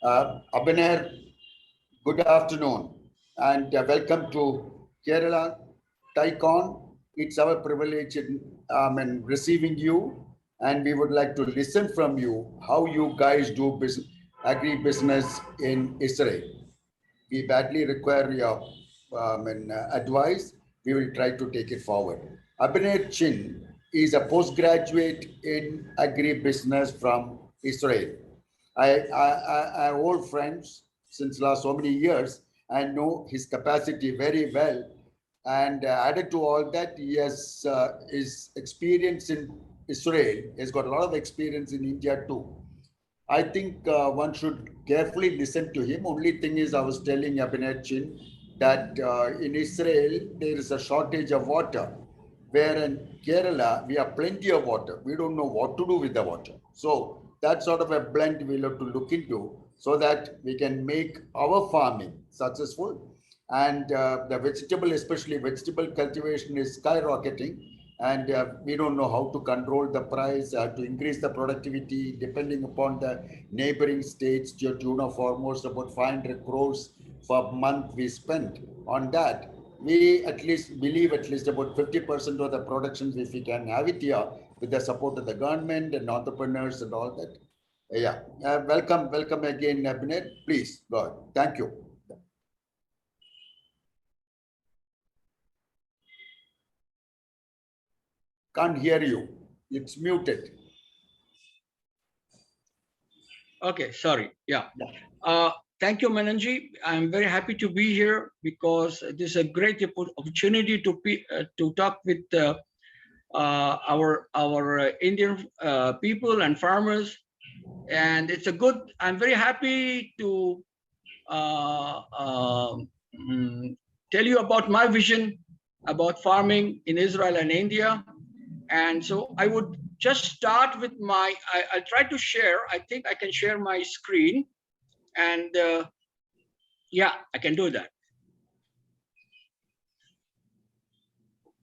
Abner, good afternoon and welcome to Kerala TiEcon. It's our privilege in receiving you, and we would like to listen from you how you guys do business, agri-business in Israel. We badly require your advice. We will try to take it forward. Abner Chin is a postgraduate in agri-business from Israel. I have old friends since last so many years and know his capacity very well. And added to all that, he has his experience in Israel. He's got a lot of experience in India too. I think one should carefully listen to him. Only thing is, I was telling Abner Chin that in Israel there is a shortage of water, where in Kerala we have plenty of water. We don't know what to do with the water. So that sort of a blend we'll have to look into so that we can make our farming successful. And the vegetable, especially vegetable cultivation, is skyrocketing, and we don't know how to control the price, to increase the productivity, depending upon the neighboring states. To a tune of almost about 500 crores per month we spend on that. We at least believe at least about 50% of the productions, if we can have it here with the support of the government and entrepreneurs and all that. Yeah, welcome again, Abner. Please go ahead. Thank you. Can't hear you. It's muted. Okay, sorry. Yeah. Thank you, Menonji. I'm very happy to be here because this is a great opportunity to talk with our Indian people and farmers, and it's a good. I'm very happy to tell you about my vision about farming in Israel and India. And so I would just start with I'll try to share. I think I can share my screen, and yeah, I can do that.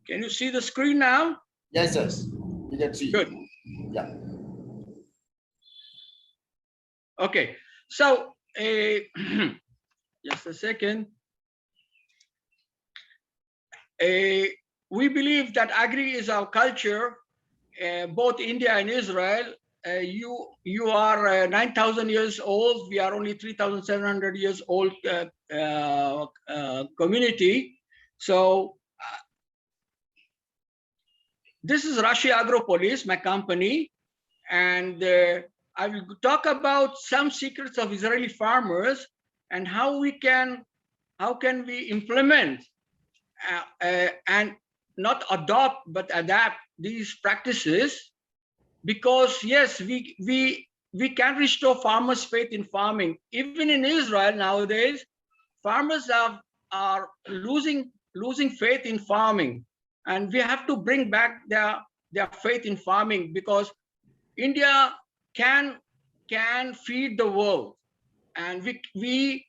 Can you see the screen now? Yes, yes, we can see. Good. Yeah. Okay, so just a second. We believe that agri is our culture, both India and Israel. You are 9,000 years old. We are only 3,700 years old community. So this is Rashi Agropolis, my company, and I will talk about some secrets of Israeli farmers and how can we implement and not adopt but adapt these practices, because yes, we can restore farmers' faith in farming. Even in Israel nowadays, farmers are losing faith in farming, and we have to bring back their faith in farming, because India can feed the world, and we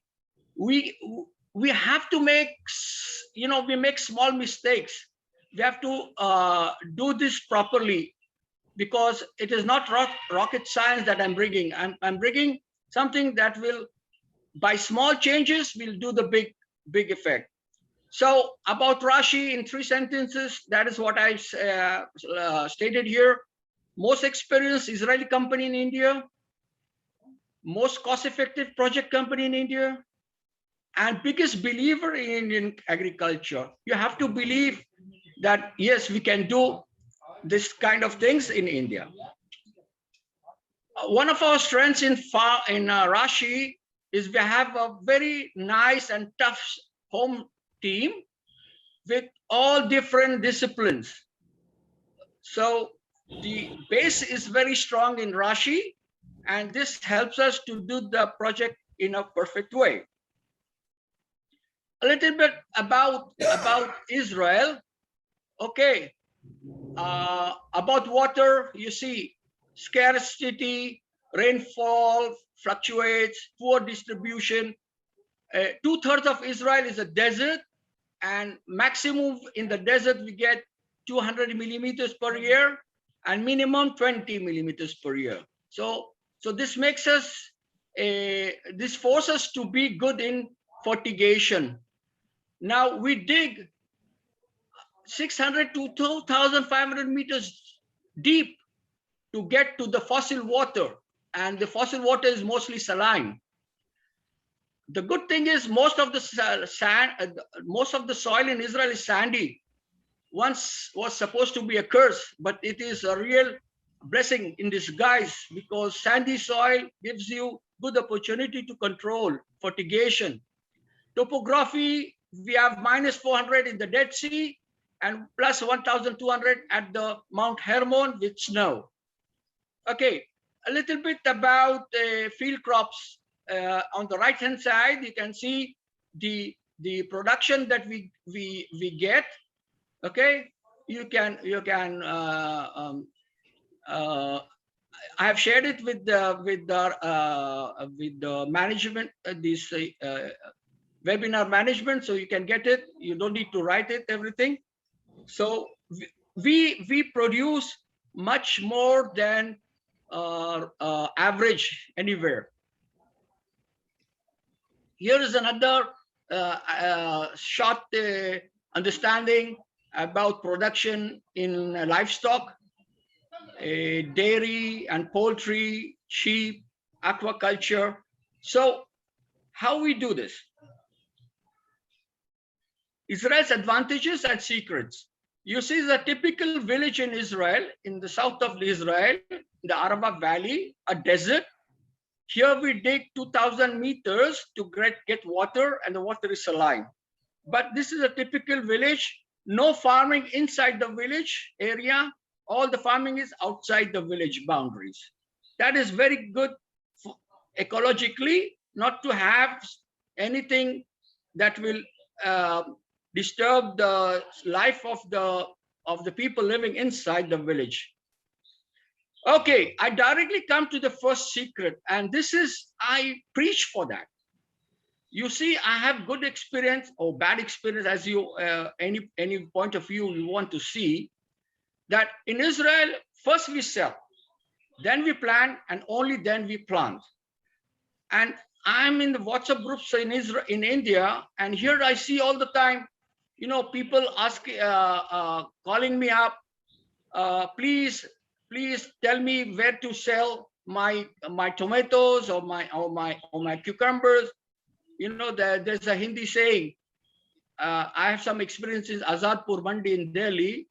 have to make, we make small mistakes. We have to do this properly, because it is not rocket science that I'm bringing. I'm bringing something that will, by small changes, will do the big effect. So about Rashi in 3 sentences, that is what I've stated here. Most experienced Israeli company in India, most cost-effective project company in India, and biggest believer in Indian agriculture. You have to believe that yes, we can do this kind of things in India. One of our strengths in Rashi is we have a very nice and tough home team with all different disciplines. So the base is very strong in Rashi, and this helps us to do the project in a perfect way. A little bit about Israel. Okay, about water, you see scarcity, rainfall fluctuates, poor distribution. 2/3 of Israel is a desert, and maximum in the desert we get 200 millimeters per year, and minimum 20 millimeters per year. So this makes us this forces us to be good in fertigation. Now we dig 600 to 2,500 meters deep to get to the fossil water, and the fossil water is mostly saline. The good thing is most of the soil in Israel is sandy. Once was supposed to be a curse, but it is a real blessing in disguise, because sandy soil gives you good opportunity to control fertigation. Topography, we have -400 in the Dead Sea and plus 1,200 at the Mount Hermon with snow. Okay, a little bit about field crops. On the right hand side, you can see the production that we get. Okay, I have shared it with the management, this webinar management, so you can get it. You don't need to write it, everything. So we produce much more than average anywhere. Here is another short understanding about production in livestock, dairy and poultry, sheep, aquaculture. So how we do this? Israel's advantages and secrets. You see the typical village in Israel, in the south of Israel, in the Arava Valley, a desert. Here we dig 2,000 meters to get water, and the water is saline. But this is a typical village. No farming inside the village area. All the farming is outside the village boundaries. That is very good ecologically, not to have anything that will disturb the life of the people living inside the village. Okay, I directly come to the first secret, and this is, I preach for that. You see, I have good experience or bad experience, as you any point of view you want to see, that in Israel, first we sell, then we plan, and only then we plant. And I'm in the WhatsApp groups in Israel, in India, and here I see all the time, you know, people asking, calling me up, please tell me where to sell my tomatoes or my cucumbers. You know, there's a Hindi saying. I have some experience in Azadpur Mandi in Delhi.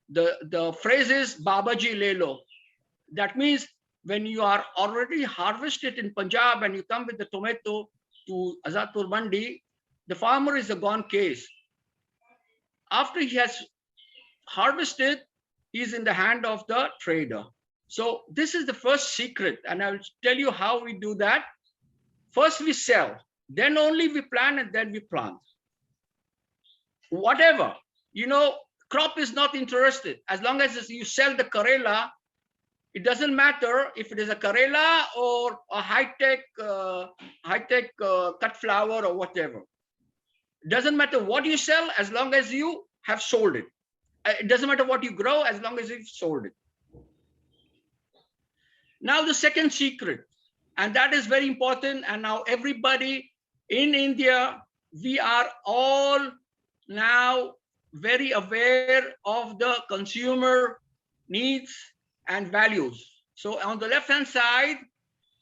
The phrase is Babaji Lelo. That means when you are already harvested in Punjab and you come with the tomato to Azadpur Mandi, the farmer is a gone case. After he has harvested, he is in the hand of the trader. So this is the first secret, and I will tell you how we do that. First we sell, then only we plan, and then we plant. Whatever, you know, crop is not interested. As long as you sell the Karela, it doesn't matter if it is a Karela or a high-tech cut flower or whatever. It doesn't matter what you sell as long as you have sold it. It doesn't matter what you grow as long as you've sold it. Now the second secret, and that is very important, and now everybody in India, we are all now very aware of the consumer needs and values. So on the left-hand side,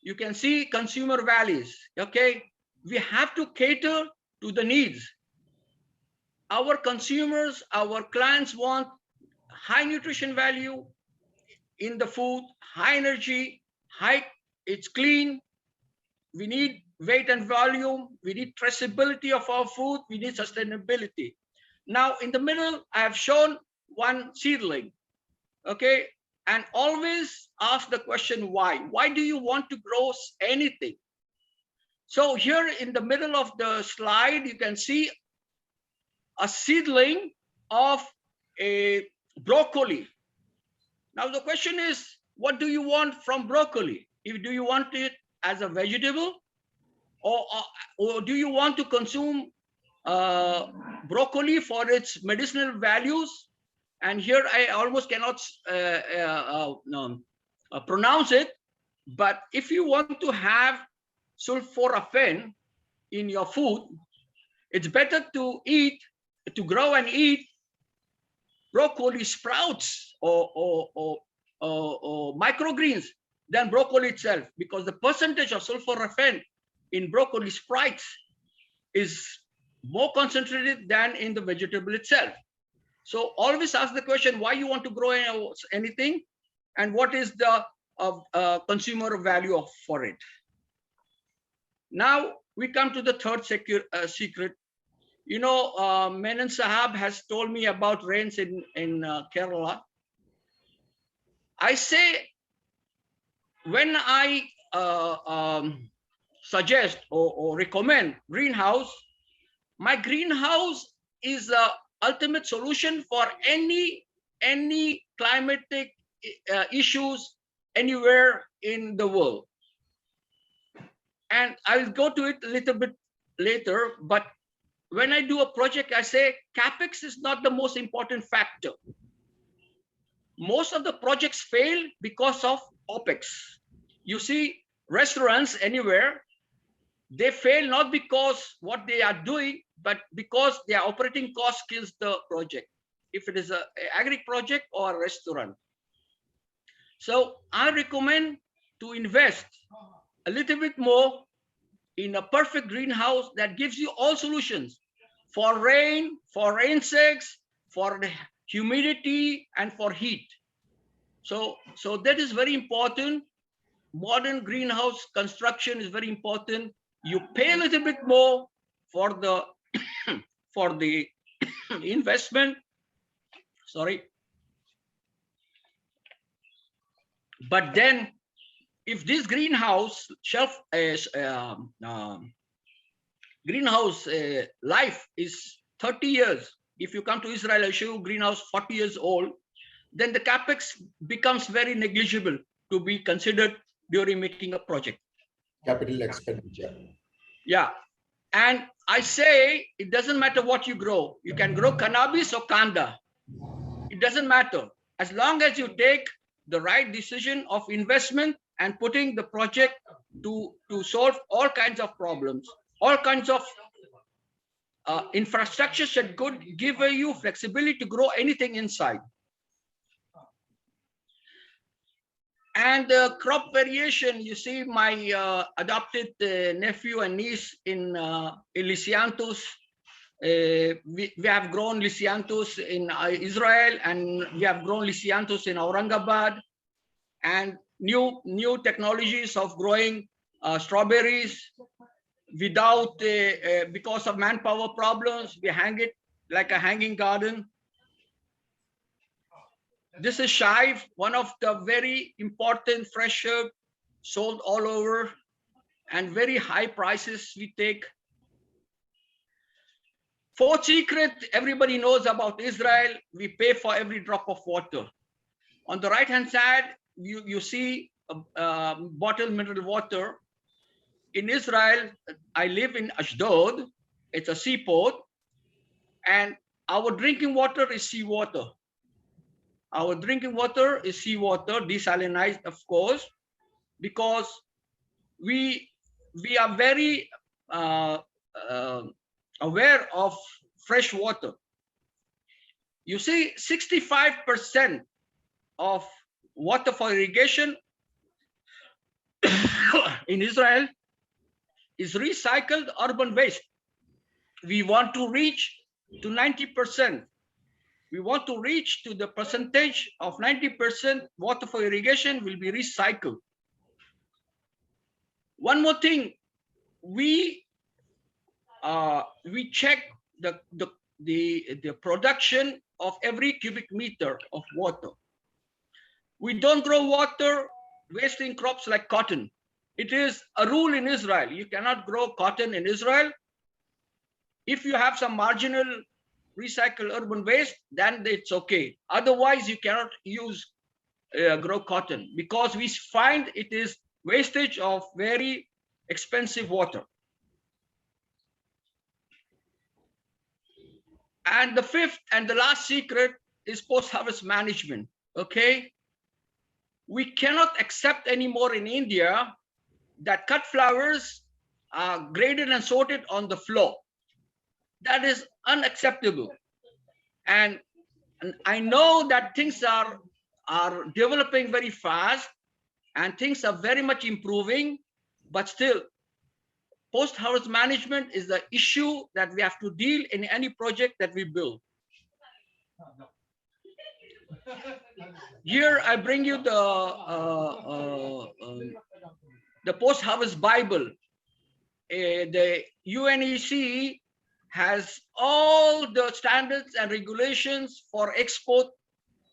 you can see consumer values, okay? We have to cater to the needs. Our consumers, our clients want high nutrition value in the food, high energy, it's clean. We need weight and volume. We need traceability of our food. We need sustainability. Now in the middle, I have shown one seedling, okay? And always ask the question, why? Why do you want to grow anything? So here in the middle of the slide, you can see a seedling of a broccoli. Now the question is, what do you want from broccoli? Do you want it as a vegetable, or do you want to consume broccoli for its medicinal values? And here I almost cannot pronounce it, but if you want to have sulforaphane in your food, it's better to grow and eat broccoli sprouts or microgreens than broccoli itself, because the percentage of sulforaphane in broccoli sprouts is more concentrated than in the vegetable itself. So always ask the question, why you want to grow anything, and what is the consumer value for it. Now we come to the third secret. You know, Menon Sahab has told me about rains in Kerala. I say, when I suggest or recommend greenhouse, my greenhouse is the ultimate solution for any climatic issues anywhere in the world. And I'll go to it a little bit later, but when I do a project, I say capex is not the most important factor. Most of the projects fail because of opex. You see, restaurants anywhere, they fail not because what they are doing, but because their operating cost kills the project, if it is an agri project or a restaurant. So I recommend to invest a little bit more in a perfect greenhouse that gives you all solutions for rain, for insects, for the humidity, and for heat. So that is very important. Modern greenhouse construction is very important. You pay a little bit more for the for the investment. Sorry. But then, if this greenhouse life is 30 years, if you come to Israel, I show you greenhouse 40 years old, then the capex becomes very negligible to be considered during making a project. Capital expenditure. Yeah. And I say, it doesn't matter what you grow. You can grow cannabis or kanda. It doesn't matter. As long as you take the right decision of investment and putting the project to solve all kinds of problems, all kinds of infrastructure should give you flexibility to grow anything inside. And crop variation, you see my adopted nephew and niece in Lysianthus. We have grown Lysianthus in Israel, and we have grown Lysianthus in Aurangabad, and new technologies of growing strawberries without because of manpower problems. We hang it like a hanging garden. This is chive, one of the very important fresh herb sold all over, and very high prices we take. Fourth secret, everybody knows about Israel. We pay for every drop of water. On the right-hand side, you see bottled mineral water. In Israel, I live in Ashdod. It's a seaport. And our drinking water is seawater. Our drinking water is seawater, desalinized, of course, because we are very aware of fresh water. You see, 65% of water for irrigation in Israel is recycled urban waste. We want to reach to 90%. We want to reach to the percentage of 90% water for irrigation will be recycled. One more thing, we check the production of every cubic meter of water. We don't grow water wasting crops like cotton. It is a rule in Israel. You cannot grow cotton in Israel. If you have some marginal recycled urban waste, then it's okay. Otherwise, you cannot grow cotton, because we find it is wastage of very expensive water. And the fifth and the last secret is post-harvest management. Okay, we cannot accept anymore in India that cut flowers are graded and sorted on the floor. That is unacceptable. And I know that things are developing very fast and things are very much improving, but still post-harvest management is the issue that we have to deal in any project that we build. Here I bring you the post-harvest Bible. The UNEC has all the standards and regulations for export.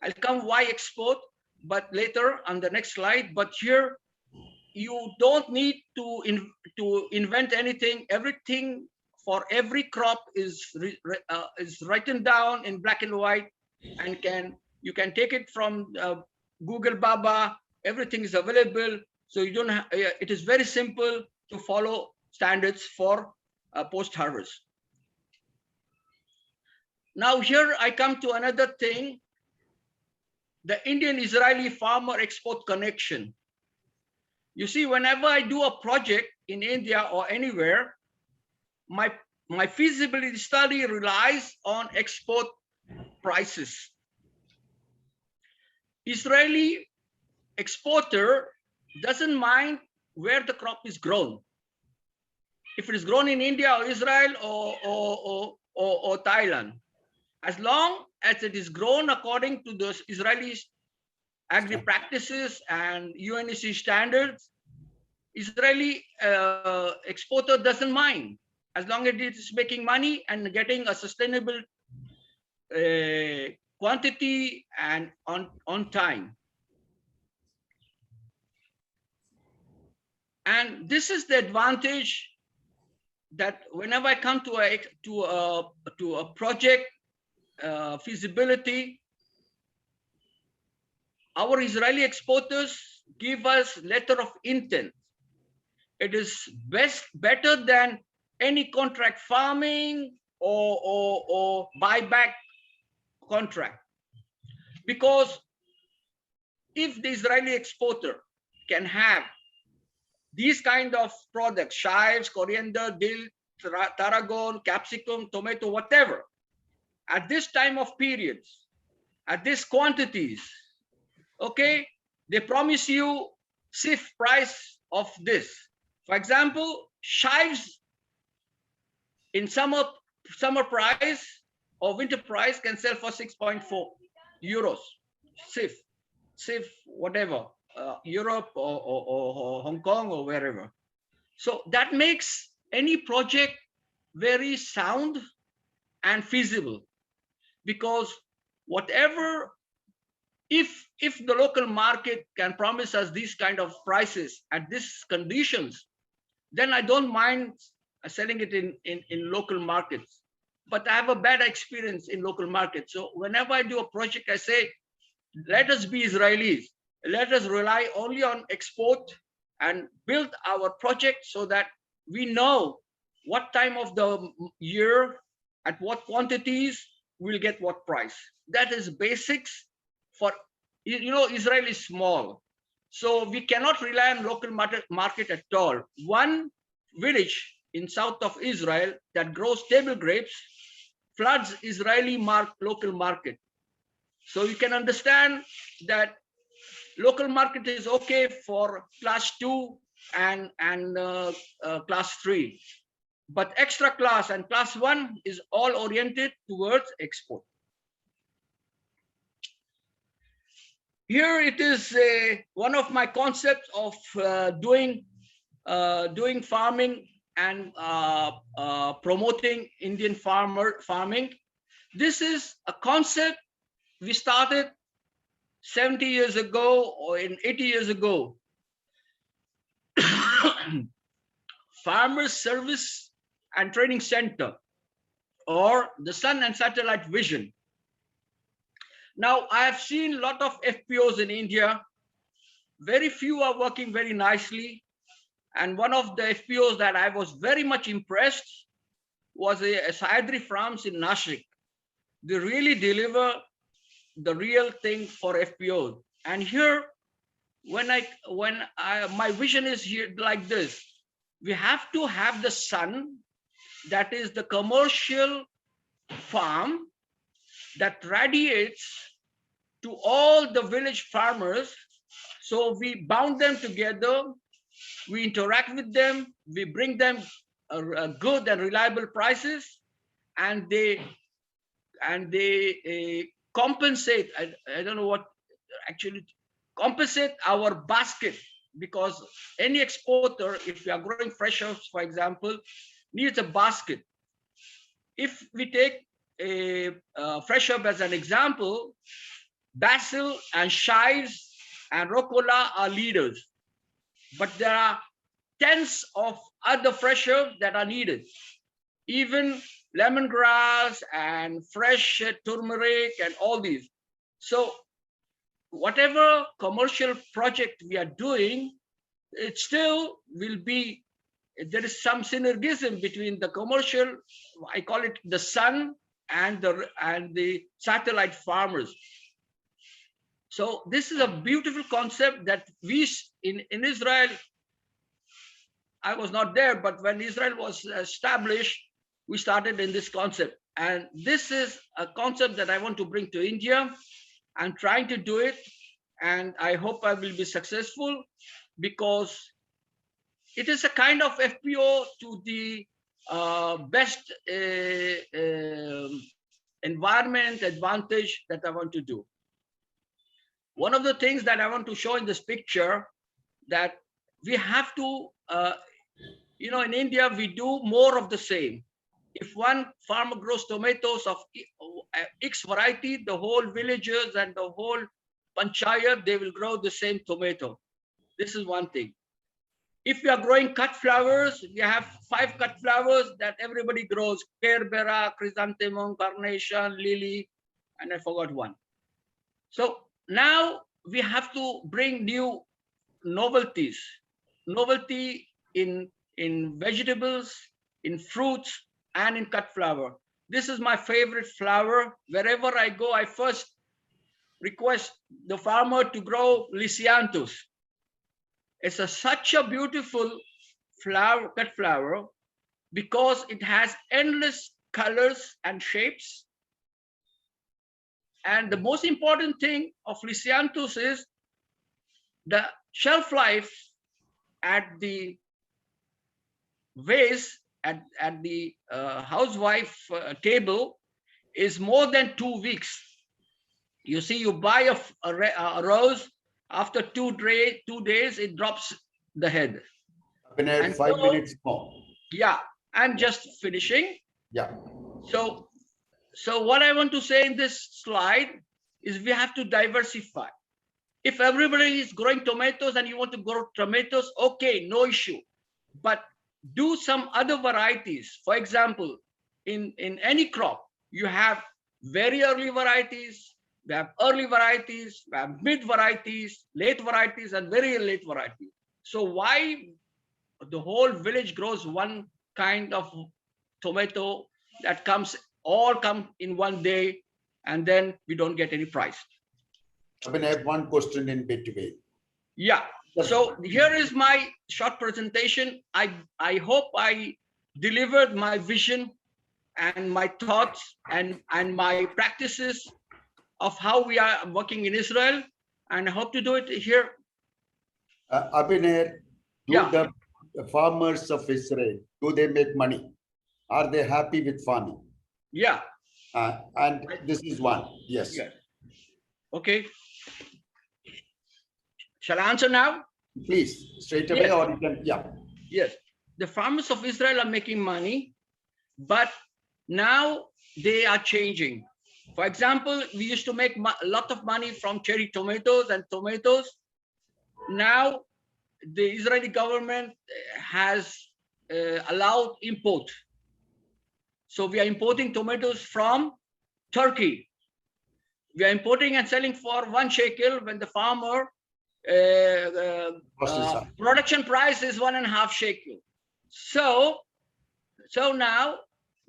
I'll come why export, but later on the next slide. But here you don't need to invent anything. Everything for every crop is written down in black and white, and you can take it from Google Baba. Everything is available, so you don't. It is very simple to follow standards for post-harvest. Now here I come to another thing, the Indian-Israeli farmer export connection. You see, whenever I do a project in India or anywhere, my feasibility study relies on export prices. Israeli exporter doesn't mind where the crop is grown. If it is grown in India or Israel or Thailand, as long as it is grown according to the Israeli agri practices and UNEC standards, Israeli exporter doesn't mind, as long as it is making money and getting a sustainable quantity and on time. And this is the advantage, that whenever I come to a project feasibility, our Israeli exporters give us letter of intent. It is better than any contract farming or buyback contract, because if the Israeli exporter can have these kind of products, chives, coriander, dill, tarragon, capsicum, tomato, whatever, at this time of periods, at these quantities, okay, they promise you safe price of this. For example, chives in summer price or winter price can sell for 6.4 euros, safe whatever, Europe or Hong Kong or wherever. So that makes any project very sound and feasible, because whatever, if the local market can promise us these kind of prices at these conditions, then I don't mind selling it in local markets. But I have a bad experience in local markets. So whenever I do a project, I say, let us be Israelis. Let us rely only on export and build our project so that we know what time of the year, at what quantities, we'll get what price. That is basics for, Israel is small. So we cannot rely on local market at all. One village in south of Israel that grows table grapes floods Israeli local market. So you can understand that local market is okay for class 2 and class 3, but extra class and class 1 is all oriented towards export. Here it is one of my concepts of doing farming and promoting Indian farming. This is a concept we started 70 years ago or 80 years ago. Farmers Service and Training Center, or the Sun and Satellite Vision. Now, I have seen a lot of FPOs in India. Very few are working very nicely. And one of the FPOs that I was very much impressed was a Sahyadri Farms in Nashik. They really deliver the real thing for FPO. And here, my vision is here like this. we have to have the sun, that is the commercial farm that radiates to all the village farmers. So we bound them together, we interact with them, we bring them good and reliable prices, and they compensate. I don't know what actually compensate our basket, because any exporter, if we are growing fresh herbs, for example, needs a basket. If we take a fresh herb as an example, basil and chives and rucola are leaders, but there are tens of other fresh herbs that are needed. Even lemongrass and fresh turmeric and all these. So whatever commercial project we are doing, it still will be, there is some synergism between the commercial, I call it the sun, and the satellite farmers. So this is a beautiful concept that we in Israel, I was not there, but when Israel was established, we started in this concept. And this is a concept that I want to bring to India. I'm trying to do it, and I hope I will be successful, because it is a kind of FPO to the best environment advantage that I want to do. One of the things that I want to show in this picture, that we have to, in India, we do more of the same. If one farmer grows tomatoes of X variety, the whole villagers and the whole panchayat, they will grow the same tomato. This is one thing. If we are growing cut flowers, we have 5 cut flowers that everybody grows: Kerbera, chrysanthemum, carnation, lily, and I forgot one. So now we have to bring new novelties, novelty in vegetables, in fruits, and in cut flower. This is my favorite flower. Wherever I go, I first request the farmer to grow Lysianthus. It's such a beautiful flower, cut flower, because it has endless colors and shapes. And the most important thing of Lysianthus is the shelf life at the vase, at the housewife table, is more than 2 weeks. You see, you buy a rose, after 2 days, it drops the head. Abner, 5 minutes more. Yeah, I'm just finishing. Yeah. So what I want to say in this slide is we have to diversify. If everybody is growing tomatoes and you want to grow tomatoes, okay, no issue. But do some other varieties. For example, in any crop, you have very early varieties, we have early varieties, we have mid varieties, late varieties, and very late varieties. So why the whole village grows one kind of tomato that all come in one day, and then we don't get any price? I have one question in between. Yeah. So here is my short presentation. I hope I delivered my vision and my thoughts and my practices of how we are working in Israel, and I hope to do it here. Abner, the farmers of Israel, do they make money? Are they happy with farming? Yeah. And this is one. Yes. Yes. Okay. Shall I answer now? Please, straight away, or you can, yeah. Yes. The farmers of Israel are making money, but now they are changing. For example, we used to make a lot of money from cherry tomatoes and tomatoes. Now, the Israeli government has allowed import. So we are importing tomatoes from Turkey. We are importing and selling for 1 shekel when the farmer production price is 1.5 shekel. So now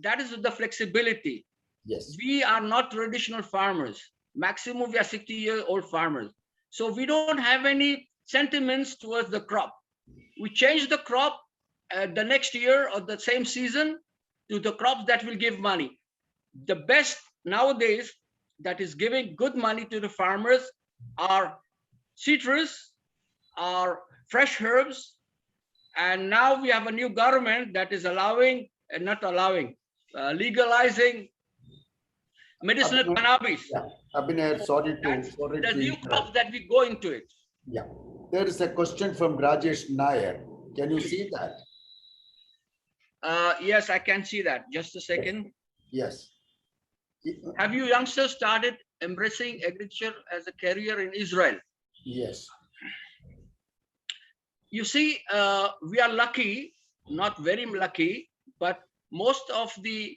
that is the flexibility. Yes. We are not traditional farmers. Maximum we are 60-year-old farmers. So we don't have any sentiments towards the crop. We change the crop the next year or the same season to the crops that will give money. The best nowadays that is giving good money to the farmers are citrus, are fresh herbs, and now we have a new government that is allowing, not allowing, legalizing medicinal Abner, cannabis. yeah, Abner, sorry to The new interrupt. crops that we go into it. Yeah, there is a question from Rajesh Nair. Can you see that? Yes, I can see that. Just a second. Yes. Have you youngsters started embracing agriculture as a career in Israel? Yes. You see, we are lucky, not very lucky, but most of the,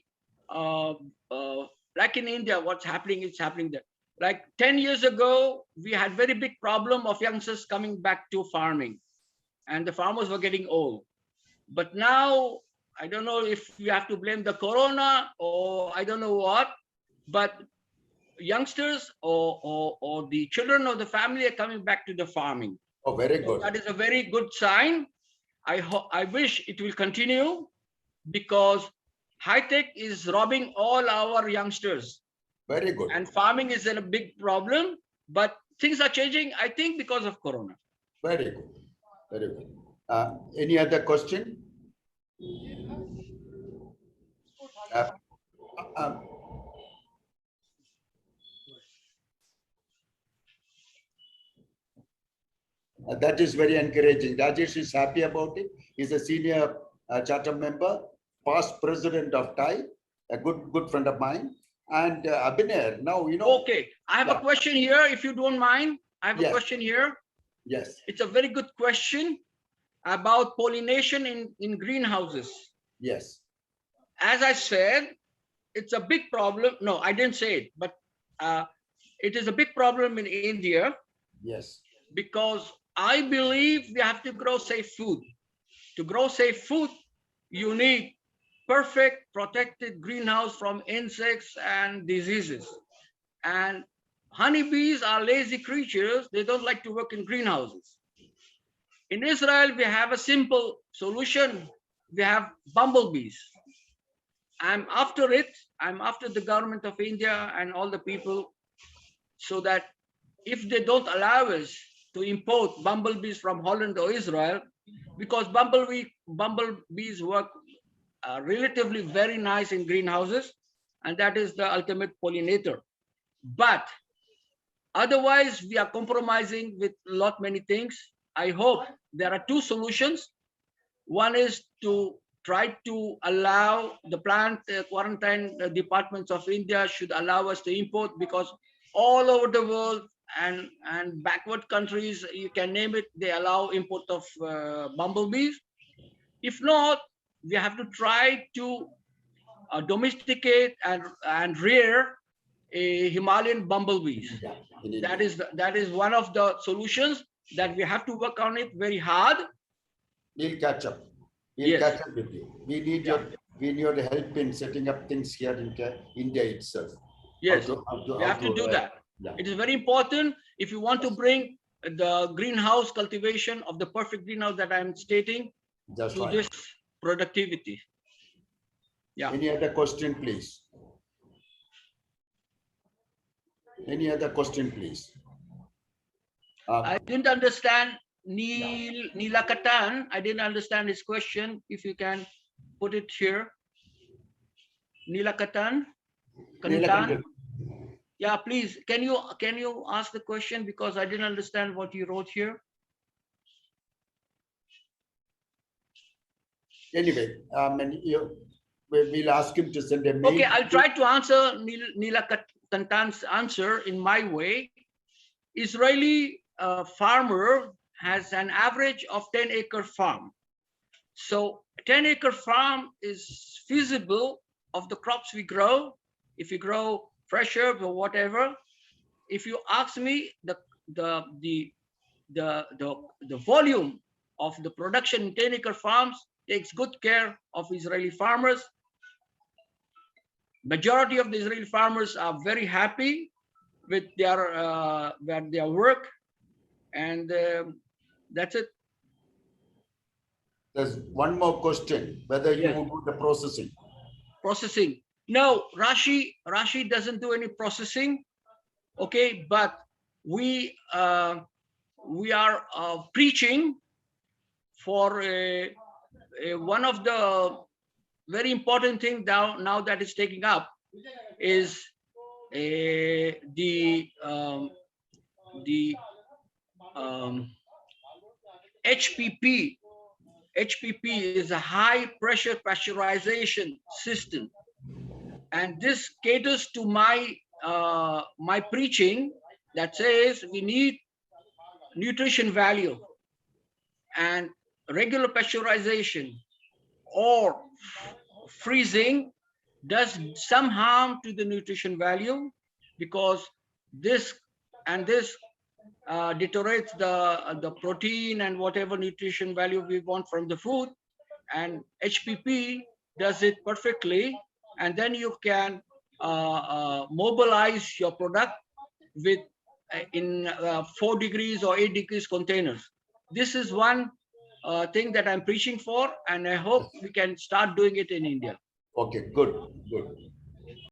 like in India, what's happening is happening there. Like 10 years ago, we had very big problem of youngsters coming back to farming, and the farmers were getting old. But now, I don't know if we have to blame the corona or I don't know what, but youngsters or the children of the family are coming back to the farming. Oh, very So good. that is a very good sign. I wish it will continue, because high tech is robbing all our youngsters, Very good. and farming is a big problem. But things are changing, I think, because of corona. Very good. Very good. Any other question? Uh, um, that is very encouraging. Rajesh is happy about it. He's a senior charter member, past president of TiE, a good friend of mine. And Abner, now you know. Okay, I have Yeah. a question here, if you don't mind. I have a Yes. question here. Yes. It's a very good question about pollination in greenhouses. Yes. As I said, it's a big problem. No, I didn't say it, but it is a big problem in India, Yes. because I believe we have to grow safe food. To grow safe food, you need perfect protected greenhouse from insects and diseases. And honeybees are lazy creatures. They don't like to work in greenhouses. In Israel, we have a simple solution. We have bumblebees. I'm after it. I'm after the government of India and all the people, so that if they don't allow us to import bumblebees from Holland or Israel, because bumblebees work relatively very nice in greenhouses, and that is the ultimate pollinator. But otherwise, we are compromising with many things. I hope there are two solutions. One is to try to allow the plant quarantine departments of India should allow us to import, because all over the world and backward countries, you can name it, they allow import of bumblebees. If not, we have to try to domesticate and rear a Himalayan bumblebees. Yeah. In India. That is one of the solutions that we have to work on it very hard. We'll catch up. We'll Yes. catch up with you. We need your help in setting up things here in India itself. Yes, we have to do that. Yeah. It is very important if you want to bring the greenhouse cultivation of the perfect greenhouse that I'm stating That's to right. this productivity. Yeah. Any other question, please? Any other question, please? I didn't understand Nilakatan. I didn't understand his question. If you can put it here. Nilakatan. Kantan. Yeah, please. Can you ask the question, because I didn't understand what you wrote here. Anyway, we'll ask him to send a mail. Okay, I'll try to answer Nilakattan's answer in my way. Israeli farmer has an average of 10-acre farm. So 10-acre farm is feasible of the crops we grow. If you grow fresh herbs or whatever, if you ask me, the volume of the production in 10-acre farms takes good care of Israeli farmers. Majority of the Israeli farmers are very happy with their work, and that's it. There's one more question, whether you Yes. would do the processing. Processing. No, Rashi doesn't do any processing. Okay, but we are preaching for one of the very important thing now that is taking up is the HPP. HPP is a high pressure pasteurization system, and this caters to my my preaching that says we need nutrition value, and regular pasteurization or freezing does some harm to the nutrition value, because this deteriorates the protein and whatever nutrition value we want from the food, and HPP does it perfectly, and then you can mobilize your product with in 4 degrees or 8 degrees containers. This is one thing that I'm preaching for, and I hope we can start doing it in India. Okay, good, good.